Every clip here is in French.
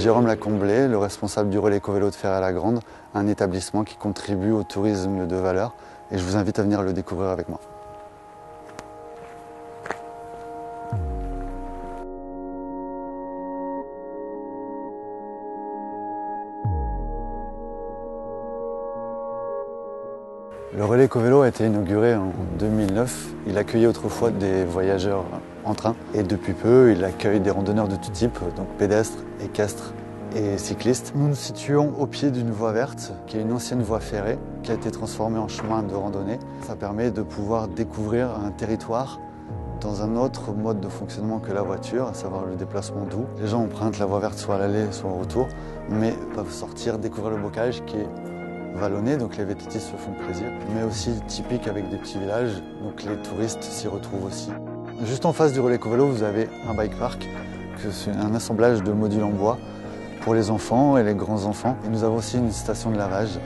Jérôme Lacomblé, le responsable du relais éco-vélo de Ferré-la-Grande, un établissement qui contribue au tourisme de valeur et je vous invite à venir le découvrir avec moi. Le relais éco-vélo a été inauguré en 2009. Il accueillait autrefois des voyageurs en train et depuis peu, il accueille des randonneurs de tout type, donc pédestres, équestres et cyclistes. Nous nous situons au pied d'une voie verte qui est une ancienne voie ferrée qui a été transformée en chemin de randonnée. Ça permet de pouvoir découvrir un territoire dans un autre mode de fonctionnement que la voiture, à savoir le déplacement doux. Les gens empruntent la voie verte soit à l'aller, soit au retour, mais peuvent sortir, découvrir le bocage qui est vallonné, donc les vététistes se font plaisir, mais aussi typique avec des petits villages, donc les touristes s'y retrouvent aussi. Juste en face du relais éco-vélo, vous avez un bike park, c'est un assemblage de modules en bois pour les enfants et les grands-enfants. Et nous avons aussi une station de lavage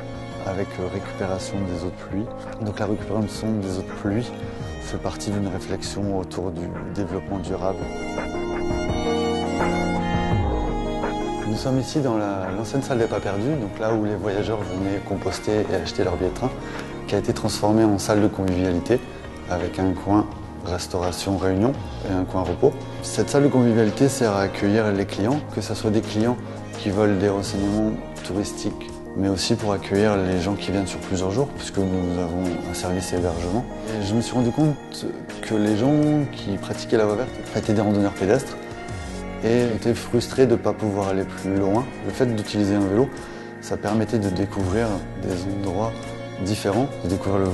avec récupération des eaux de pluie. Donc la récupération des eaux de pluie fait partie d'une réflexion autour du développement durable. Nous sommes ici dans l'ancienne salle des pas perdus, donc là où les voyageurs venaient composter et acheter leur billet de train, qui a été transformée en salle de convivialité avec un coin restauration réunion et un coin repos. Cette salle de convivialité sert à accueillir les clients, que ce soit des clients qui veulent des renseignements touristiques, mais aussi pour accueillir les gens qui viennent sur plusieurs jours, puisque nous avons un service hébergement. Et je me suis rendu compte que les gens qui pratiquaient la voie verte étaient des randonneurs pédestres et étaient frustrés de ne pas pouvoir aller plus loin. Le fait d'utiliser un vélo, ça permettait de découvrir des endroits différents, de découvrir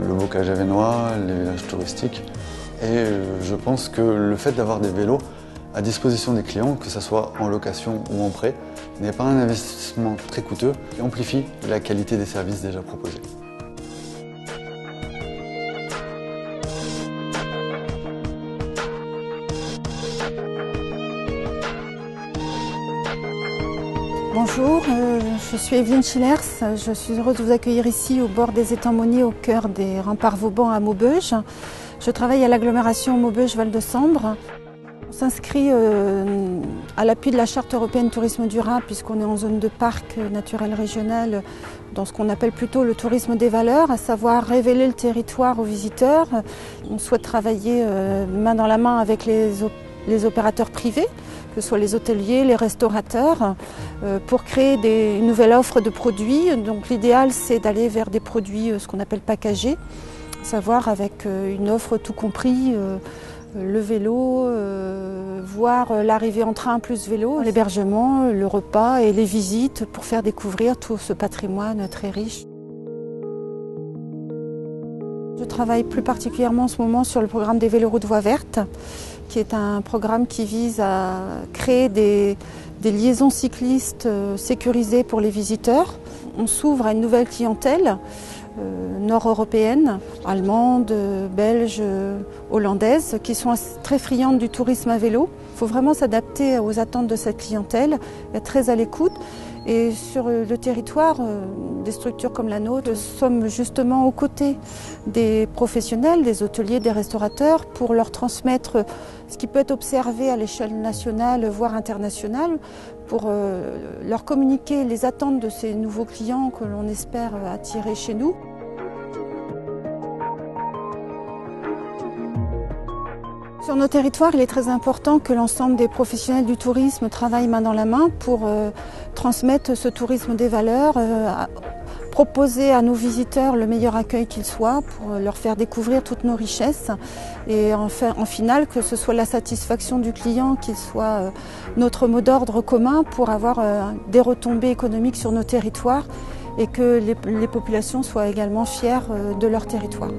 le bocage avesnois, les villages touristiques. Et je pense que le fait d'avoir des vélos à disposition des clients, que ce soit en location ou en prêt, n'est pas un investissement très coûteux et amplifie la qualité des services déjà proposés. Bonjour, je suis Evelyne Schillers. Je suis heureuse de vous accueillir ici au bord des étangs Monnier, au cœur des remparts Vauban à Maubeuge. Je travaille à l'agglomération Maubeuge-Val de Sambre. On s'inscrit à l'appui de la Charte européenne tourisme durable puisqu'on est en zone de parc naturel régional dans ce qu'on appelle plutôt le tourisme des valeurs, à savoir révéler le territoire aux visiteurs. On souhaite travailler main dans la main avec les opérateurs privés, que ce soit les hôteliers, les restaurateurs, pour créer une nouvelle offre de produits. Donc l'idéal, c'est d'aller vers des produits, ce qu'on appelle packagés, à savoir avec une offre tout compris, le vélo, voire l'arrivée en train plus vélo, l'hébergement, le repas et les visites pour faire découvrir tout ce patrimoine très riche. Je travaille plus particulièrement en ce moment sur le programme des véloroutes voies vertes, qui est un programme qui vise à créer des liaisons cyclistes sécurisées pour les visiteurs. On s'ouvre à une nouvelle clientèle nord-européenne, allemande, belge, hollandaise, qui sont très friandes du tourisme à vélo. Il faut vraiment s'adapter aux attentes de cette clientèle, être très à l'écoute. Et sur le territoire, des structures comme la nôtre, nous sommes justement aux côtés des professionnels, des hôteliers, des restaurateurs, pour leur transmettre ce qui peut être observé à l'échelle nationale, voire internationale, pour leur communiquer les attentes de ces nouveaux clients que l'on espère attirer chez nous. Sur nos territoires, il est très important que l'ensemble des professionnels du tourisme travaillent main dans la main pour transmettre ce tourisme des valeurs, proposer à nos visiteurs le meilleur accueil qu'il soit, pour leur faire découvrir toutes nos richesses et en final que ce soit la satisfaction du client qui soit notre mot d'ordre commun pour avoir des retombées économiques sur nos territoires et que les populations soient également fières de leur territoire.